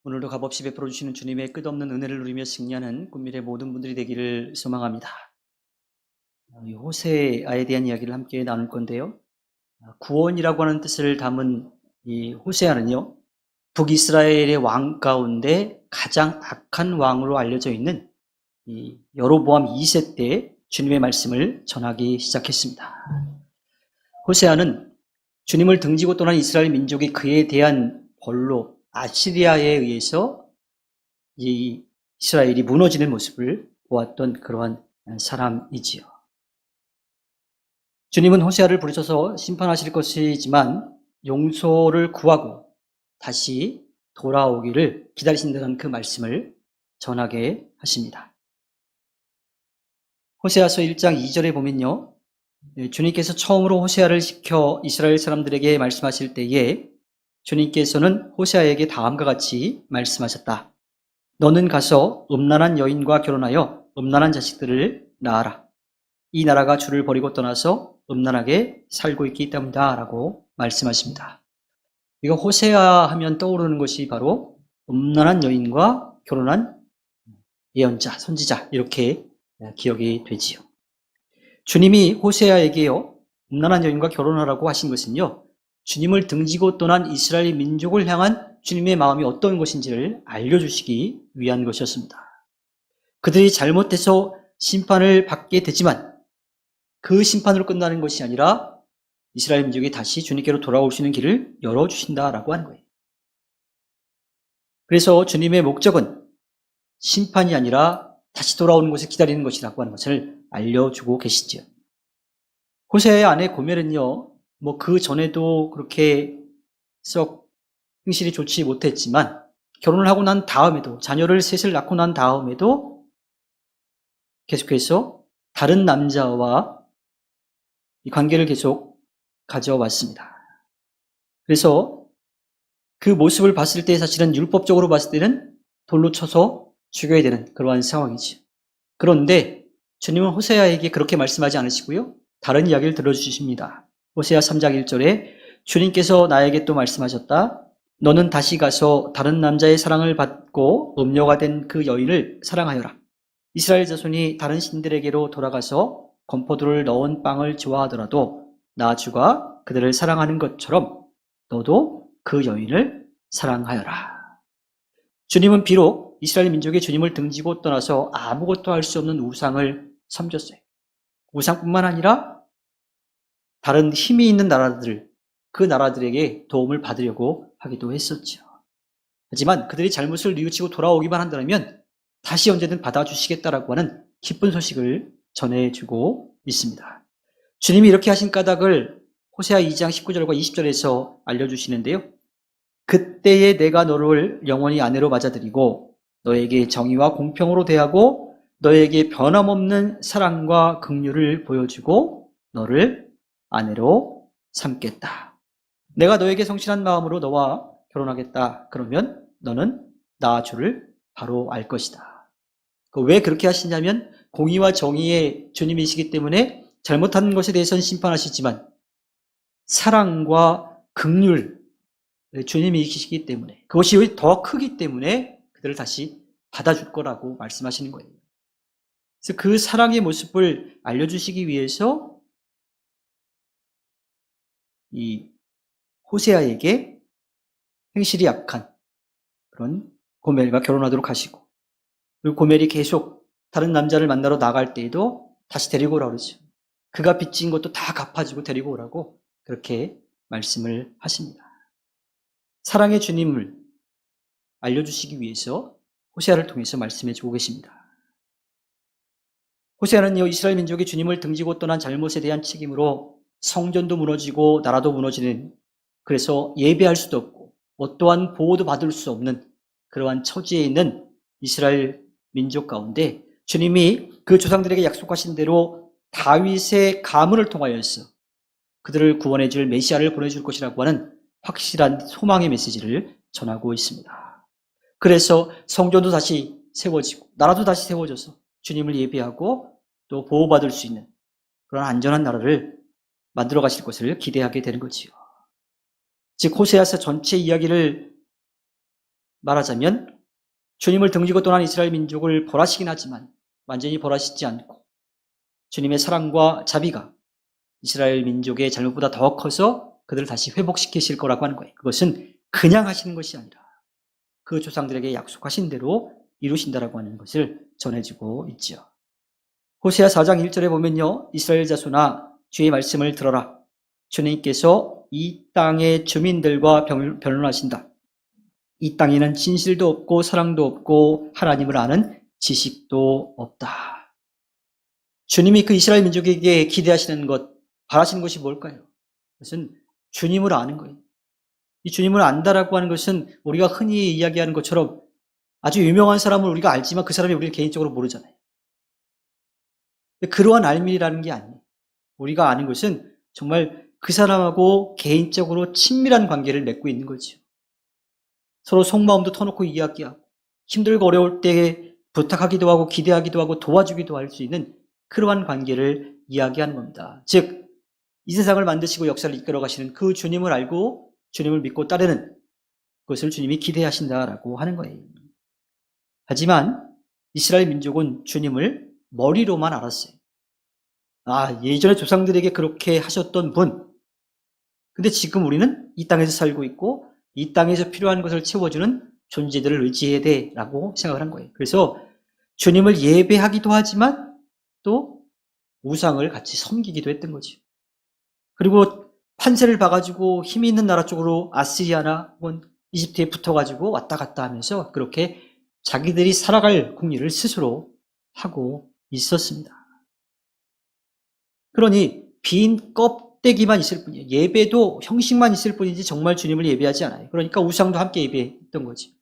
오늘도 값없이 베풀어 주시는 주님의 끝없는 은혜를 누리며 승리하는 꿈미래 모든 분들이 되기를 소망합니다. 호세아에 대한 이야기를 함께 나눌 건데요. 구원이라고 하는 뜻을 담은 이 호세아는요, 북이스라엘의 왕 가운데 가장 악한 왕으로 알려져 있는 이 여로보암 2세 때 주님의 말씀을 전하기 시작했습니다. 호세아는 주님을 등지고 떠난 이스라엘 민족이 그에 대한 벌로 아시리아에 의해서 이 이스라엘이 무너지는 모습을 보았던 그러한 사람이지요. 주님은 호세아를 부르셔서 심판하실 것이지만 용서를 구하고 다시 돌아오기를 기다리신다는 그 말씀을 전하게 하십니다. 호세아서 1장 2절에 보면요, 주님께서 처음으로 호세아를 시켜 이스라엘 사람들에게 말씀하실 때에 주님께서는 호세아에게 다음과 같이 말씀하셨다. 너는 가서 음란한 여인과 결혼하여 음란한 자식들을 낳아라. 이 나라가 주를 버리고 떠나서 음란하게 살고 있기 때문이다 라고 말씀하십니다. 이거 호세아 하면 떠오르는 것이 바로 음란한 여인과 결혼한 예언자, 선지자 이렇게 기억이 되지요. 주님이 호세아에게요, 음란한 여인과 결혼하라고 하신 것은요, 주님을 등지고 떠난 이스라엘 민족을 향한 주님의 마음이 어떤 것인지를 알려주시기 위한 것이었습니다. 그들이 잘못해서 심판을 받게 되지만 그 심판으로 끝나는 것이 아니라 이스라엘 민족이 다시 주님께로 돌아올 수 있는 길을 열어주신다라고 하는 거예요. 그래서 주님의 목적은 심판이 아니라 다시 돌아오는 것을 기다리는 것이라고 하는 것을 알려주고 계시죠. 호세아의 아내 고멜은요, 그 전에도 그렇게 썩 행실이 좋지 못했지만 결혼을 하고 난 다음에도, 자녀를 셋을 낳고 난 다음에도 계속해서 다른 남자와 이 관계를 계속 가져왔습니다. 그래서 그 모습을 봤을 때 사실은 율법적으로 봤을 때는 돌로 쳐서 죽여야 되는 그러한 상황이죠. 그런데 주님은 호세아에게 그렇게 말씀하지 않으시고요, 다른 이야기를 들어주십니다. 호세아 3장 1절에 주님께서 나에게 또 말씀하셨다. 너는 다시 가서 다른 남자의 사랑을 받고 음녀가 된 그 여인을 사랑하여라. 이스라엘 자손이 다른 신들에게로 돌아가서 건포도를 넣은 빵을 좋아하더라도 나 주가 그들을 사랑하는 것처럼 너도 그 여인을 사랑하여라. 주님은 비록 이스라엘 민족이 주님을 등지고 떠나서 아무것도 할 수 없는 우상을 섬겼어요. 우상뿐만 아니라 다른 힘이 있는 나라들, 그 나라들에게 도움을 받으려고 하기도 했었죠. 하지만 그들이 잘못을 뉘우치고 돌아오기만 한다면 다시 언제든 받아주시겠다라고 하는 기쁜 소식을 전해주고 있습니다. 주님이 이렇게 하신 까닭을 호세아 2장 19절과 20절에서 알려주시는데요. 그때에 내가 너를 영원히 아내로 맞아들이고 너에게 정의와 공평으로 대하고 너에게 변함없는 사랑과 긍휼을 보여주고 너를 아내로 삼겠다. 내가 너에게 성실한 마음으로 너와 결혼하겠다. 그러면 너는 나 주를 바로 알 것이다. 왜 그렇게 하시냐면 공의와 정의의 주님이시기 때문에 잘못한 것에 대해서는 심판하시지만 사랑과 긍휼 주님이시기 때문에 그것이 더 크기 때문에 그들을 다시 받아줄 거라고 말씀하시는 거예요. 그래서 그 사랑의 모습을 알려주시기 위해서 이 호세아에게 행실이 약한 그런 고멜과 결혼하도록 하시고, 그리고 고멜이 계속 다른 남자를 만나러 나갈 때에도 다시 데리고 오라고 그러죠. 그가 빚진 것도 다 갚아주고 데리고 오라고 그렇게 말씀을 하십니다. 사랑의 주님을 알려주시기 위해서 호세아를 통해서 말씀해 주고 계십니다. 호세아는요, 이스라엘 민족이 주님을 등지고 떠난 잘못에 대한 책임으로 성전도 무너지고 나라도 무너지는, 그래서 예배할 수도 없고 어떠한 보호도 받을 수 없는 그러한 처지에 있는 이스라엘 민족 가운데 주님이 그 조상들에게 약속하신 대로 다윗의 가문을 통하여서 그들을 구원해 줄 메시아를 보내줄 것이라고 하는 확실한 소망의 메시지를 전하고 있습니다. 그래서 성전도 다시 세워지고 나라도 다시 세워져서 주님을 예배하고 또 보호받을 수 있는 그런 안전한 나라를 만들어 가실 것을 기대하게 되는 거지요. 즉 호세아서 전체 이야기를 말하자면 주님을 등지고 떠난 이스라엘 민족을 벌하시긴 하지만 완전히 벌하시지 않고 주님의 사랑과 자비가 이스라엘 민족의 잘못보다 더 커서 그들을 다시 회복시키실 거라고 하는 거예요. 그것은 그냥 하시는 것이 아니라 그 조상들에게 약속하신 대로 이루신다라고 하는 것을 전해주고 있죠. 호세아 4장 1절에 보면요. 이스라엘 자손아 주의 말씀을 들어라. 주님께서 이 땅의 주민들과 변론하신다. 이 땅에는 진실도 없고 사랑도 없고 하나님을 아는 지식도 없다. 주님이 그 이스라엘 민족에게 기대하시는 것, 바라시는 것이 뭘까요? 그것은 주님을 아는 거예요. 이 주님을 안다라고 하는 것은 우리가 흔히 이야기하는 것처럼 아주 유명한 사람을 우리가 알지만 그 사람이 우리를 개인적으로 모르잖아요. 그러한 알미라는 게 아니에요. 우리가 아는 것은 정말 그 사람하고 개인적으로 친밀한 관계를 맺고 있는 거죠. 서로 속마음도 터놓고 이야기하고 힘들고 어려울 때 부탁하기도 하고 기대하기도 하고 도와주기도 할 수 있는 그러한 관계를 이야기하는 겁니다. 즉, 이 세상을 만드시고 역사를 이끌어 가시는 그 주님을 알고 주님을 믿고 따르는 그것을 주님이 기대하신다라고 하는 거예요. 하지만 이스라엘 민족은 주님을 머리로만 알았어요. 예전에 조상들에게 그렇게 하셨던 분. 근데 지금 우리는 이 땅에서 살고 있고 이 땅에서 필요한 것을 채워주는 존재들을 의지해야 돼라고 생각을 한 거예요. 그래서 주님을 예배하기도 하지만 또 우상을 같이 섬기기도 했던 거죠. 그리고 판세를 봐가지고 힘이 있는 나라 쪽으로 아시리아나 혹은 이집트에 붙어가지고 왔다 갔다 하면서 그렇게 자기들이 살아갈 궁리를 스스로 하고 있었습니다. 그러니 빈 껍데기만 있을 뿐이에요. 예배도 형식만 있을 뿐이지 정말 주님을 예배하지 않아요. 그러니까 우상도 함께 예배했던 거지.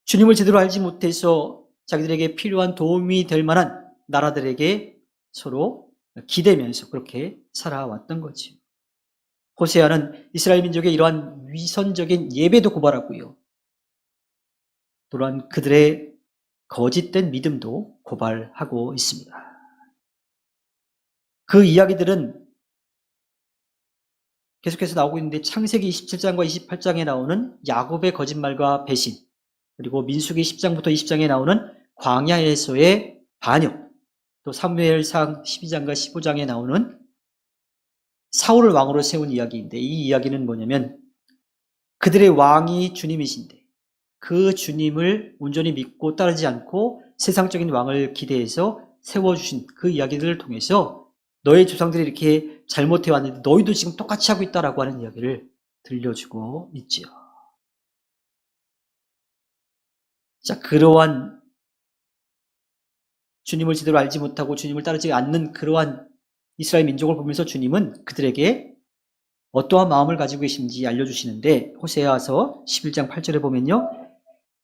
주님을 제대로 알지 못해서 자기들에게 필요한 도움이 될 만한 나라들에게 서로 기대면서 그렇게 살아왔던 거지. 호세아는 이스라엘 민족의 이러한 위선적인 예배도 고발하고요. 또한 그들의 거짓된 믿음도 고발하고 있습니다. 그 이야기들은 계속해서 나오고 있는데 창세기 27장과 28장에 나오는 야곱의 거짓말과 배신, 그리고 민수기 10장부터 20장에 나오는 광야에서의 반역, 또 사무엘상 12장과 15장에 나오는 사울을 왕으로 세운 이야기인데, 이 이야기는 뭐냐면 그들의 왕이 주님이신데 그 주님을 온전히 믿고 따르지 않고 세상적인 왕을 기대해서 세워주신 그 이야기들을 통해서 너의 조상들이 이렇게 잘못해왔는데 너희도 지금 똑같이 하고 있다라고 하는 이야기를 들려주고 있지요. 자, 그러한 주님을 제대로 알지 못하고 주님을 따르지 않는 그러한 이스라엘 민족을 보면서 주님은 그들에게 어떠한 마음을 가지고 계신지 알려주시는데, 호세아서 11장 8절에 보면요.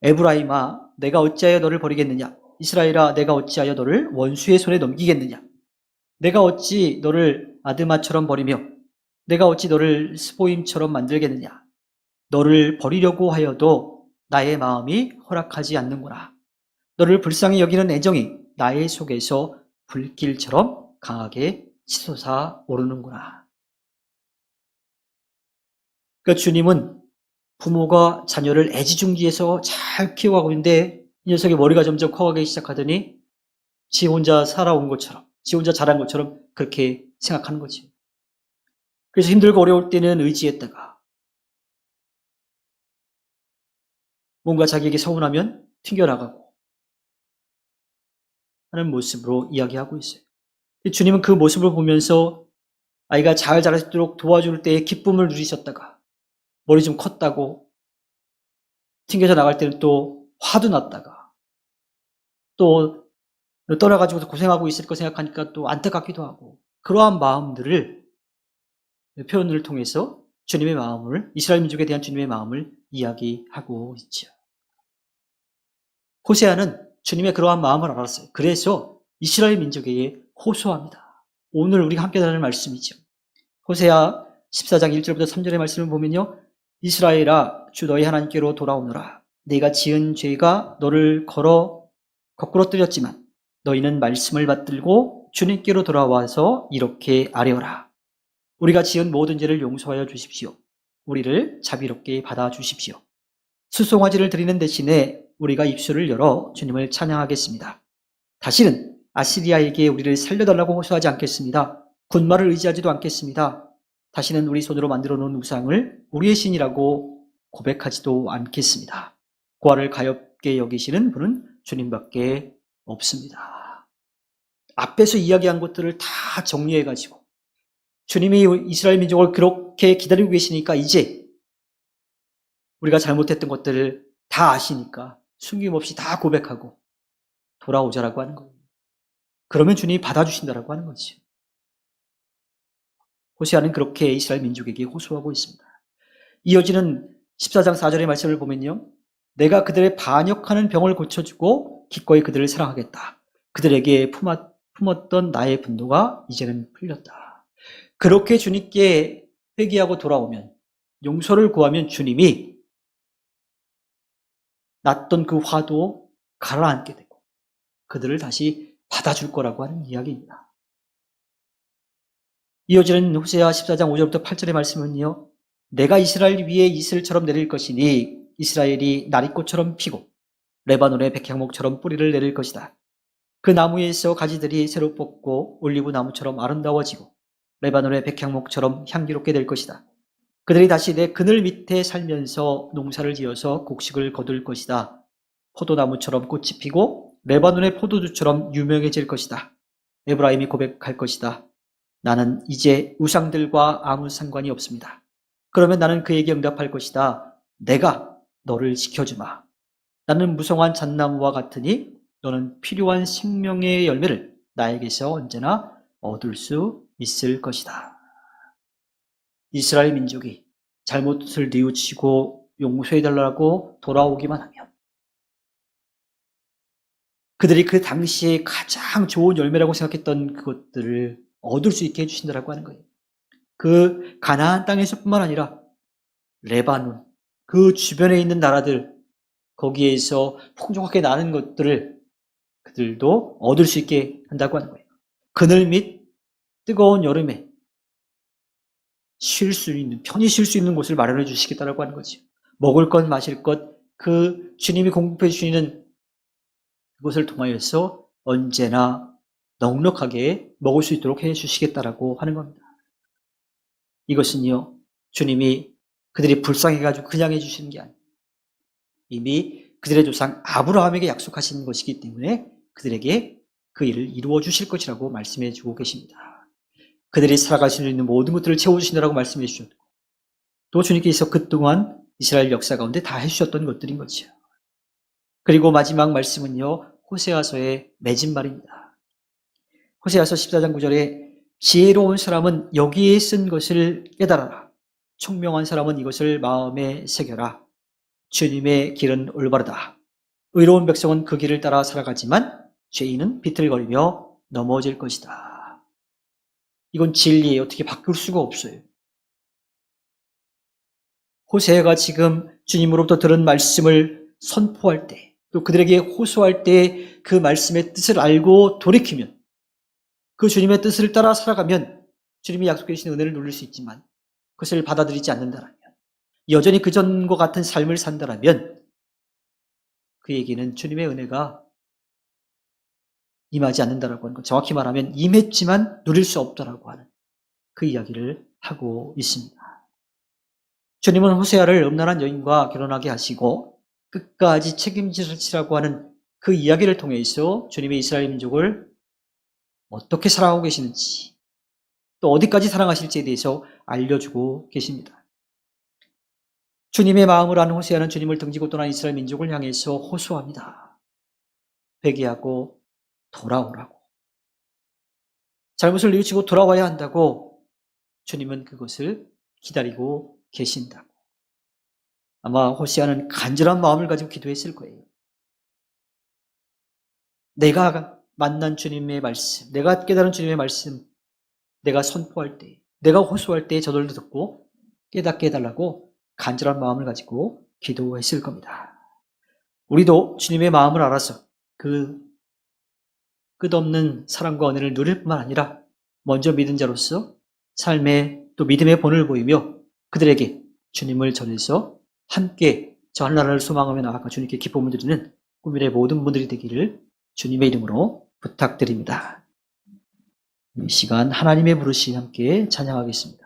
에브라임아, 내가 어찌하여 너를 버리겠느냐? 이스라엘아, 내가 어찌하여 너를 원수의 손에 넘기겠느냐? 내가 어찌 너를 아드마처럼 버리며 내가 어찌 너를 스보임처럼 만들겠느냐? 너를 버리려고 하여도 나의 마음이 허락하지 않는구나. 너를 불쌍히 여기는 애정이 나의 속에서 불길처럼 강하게 치솟아 오르는구나. 그러니까 주님은 부모가 자녀를 애지중지해서 잘 키워가고 있는데 이 녀석의 머리가 점점 커가기 시작하더니 지 혼자 살아온 것처럼, 지 혼자 자란 것처럼 그렇게 생각하는 거지. 그래서 힘들고 어려울 때는 의지했다가 뭔가 자기에게 서운하면 튕겨나가고 하는 모습으로 이야기하고 있어요. 주님은 그 모습을 보면서 아이가 잘 자랄 수 있도록 도와줄 때의 기쁨을 누리셨다가 머리 좀 컸다고 튕겨져 나갈 때는 또 화도 났다가 또 떠나가지고 고생하고 있을 거 생각하니까 또 안타깝기도 하고, 그러한 마음들을 표현을 통해서 주님의 마음을, 이스라엘 민족에 대한 주님의 마음을 이야기하고 있죠. 호세아는 주님의 그러한 마음을 알았어요. 그래서 이스라엘 민족에게 호소합니다. 오늘 우리가 함께 나눌 말씀이죠. 호세아 14장 1절부터 3절의 말씀을 보면요. 이스라엘아, 주 너희 하나님께로 돌아오너라. 네가 지은 죄가 너를 거꾸로 뜨렸지만 너희는 말씀을 받들고 주님께로 돌아와서 이렇게 아뢰어라. 우리가 지은 모든 죄를 용서하여 주십시오. 우리를 자비롭게 받아주십시오. 수송아지를 드리는 대신에 우리가 입술을 열어 주님을 찬양하겠습니다. 다시는 아시리아에게 우리를 살려달라고 호소하지 않겠습니다. 군말을 의지하지도 않겠습니다. 다시는 우리 손으로 만들어 놓은 우상을 우리의 신이라고 고백하지도 않겠습니다. 고아를 가엾게 여기시는 분은 주님밖에 없습니다. 앞에서 이야기한 것들을 다 정리해가지고 주님이 이스라엘 민족을 그렇게 기다리고 계시니까 이제 우리가 잘못했던 것들을 다 아시니까 숨김없이 다 고백하고 돌아오자라고 하는 거예요. 그러면 주님이 받아주신다라고 하는 거죠. 호세아는 그렇게 이스라엘 민족에게 호소하고 있습니다. 이어지는 14장 4절의 말씀을 보면요. 내가 그들의 반역하는 병을 고쳐주고 기꺼이 그들을 사랑하겠다. 그들에게 품었던 나의 분노가 이제는 풀렸다. 그렇게 주님께 회개하고 돌아오면, 용서를 구하면 주님이 났던 그 화도 가라앉게 되고 그들을 다시 받아줄 거라고 하는 이야기입니다. 이어지는 호세아 14장 5절부터 8절의 말씀은요. 내가 이스라엘 위에 이슬처럼 내릴 것이니 이스라엘이 나리꽃처럼 피고 레바논의 백향목처럼 뿌리를 내릴 것이다. 그 나무에서 가지들이 새로 뽑고 올리브 나무처럼 아름다워지고 레바논의 백향목처럼 향기롭게 될 것이다. 그들이 다시 내 그늘 밑에 살면서 농사를 지어서 곡식을 거둘 것이다. 포도나무처럼 꽃이 피고 레바논의 포도주처럼 유명해질 것이다. 에브라임이 고백할 것이다. 나는 이제 우상들과 아무 상관이 없습니다. 그러면 나는 그에게 응답할 것이다. 내가 너를 지켜주마. 나는 무성한 잣나무와 같으니 너는 필요한 생명의 열매를 나에게서 언제나 얻을 수 있을 것이다. 이스라엘 민족이 잘못을 뉘우치고 용서해달라고 돌아오기만 하면 그들이 그 당시에 가장 좋은 열매라고 생각했던 그것들을 얻을 수 있게 해주신다라고 하는 거예요. 그 가나안 땅에서뿐만 아니라 레바논, 그 주변에 있는 나라들, 거기에서 풍족하게 나는 것들을 그들도 얻을 수 있게 한다고 하는 거예요. 그늘 및 뜨거운 여름에 편히 쉴 수 있는 곳을 마련해 주시겠다라고 하는 거죠. 먹을 것, 마실 것, 그 주님이 공급해 주시는 그것을 통하여서 언제나 넉넉하게 먹을 수 있도록 해 주시겠다라고 하는 겁니다. 이것은요, 주님이 그들이 불쌍해가지고 그냥 해주시는 게 아니에요. 이미 그들의 조상 아브라함에게 약속하신 것이기 때문에 그들에게 그 일을 이루어 주실 것이라고 말씀해 주고 계십니다. 그들이 살아갈 수 있는 모든 것들을 채워주신다라고 말씀해 주셨고, 또 주님께서 그동안 이스라엘 역사 가운데 다 해주셨던 것들인 거죠. 그리고 마지막 말씀은요, 호세아서의 맺은 말입니다. 호세아서 14장 9절에 지혜로운 사람은 여기에 쓴 것을 깨달아라. 총명한 사람은 이것을 마음에 새겨라. 주님의 길은 올바르다. 의로운 백성은 그 길을 따라 살아가지만 죄인은 비틀거리며 넘어질 것이다. 이건 진리예요. 어떻게 바꿀 수가 없어요. 호세아가 지금 주님으로부터 들은 말씀을 선포할 때, 또 그들에게 호소할 때 그 말씀의 뜻을 알고 돌이키면, 그 주님의 뜻을 따라 살아가면 주님이 약속해 주신 은혜를 누릴 수 있지만 그것을 받아들이지 않는다라면, 여전히 그전과 같은 삶을 산다라면 그에게는 주님의 은혜가 임하지 않는다라고 하는 것, 정확히 말하면 임했지만 누릴 수 없다라고 하는 그 이야기를 하고 있습니다. 주님은 호세아를 음란한 여인과 결혼하게 하시고 끝까지 책임지시라고 하는 그 이야기를 통해서 주님의 이스라엘 민족을 어떻게 사랑하고 계시는지, 또 어디까지 사랑하실지에 대해서 알려주고 계십니다. 주님의 마음을 아는 호세아는 주님을 등지고 떠난 이스라엘 민족을 향해서 호소합니다. 회개하고 돌아오라고. 잘못을 뉘우치고 돌아와야 한다고 주님은 그것을 기다리고 계신다고. 아마 호세아는 간절한 마음을 가지고 기도했을 거예요. 내가 만난 주님의 말씀, 내가 깨달은 주님의 말씀, 내가 선포할 때, 내가 호소할 때 저들도 듣고 깨닫게 해달라고 간절한 마음을 가지고 기도했을 겁니다. 우리도 주님의 마음을 알아서 그 끝없는 사랑과 은혜를 누릴 뿐만 아니라 먼저 믿은 자로서 삶에 또 믿음의 본을 보이며 그들에게 주님을 전해서 함께 저 하늘나라를 소망하며 나아가 주님께 기쁨을 드리는 꿈일의 모든 분들이 되기를 주님의 이름으로 부탁드립니다. 이 시간 하나님의 부르심 함께 찬양하겠습니다.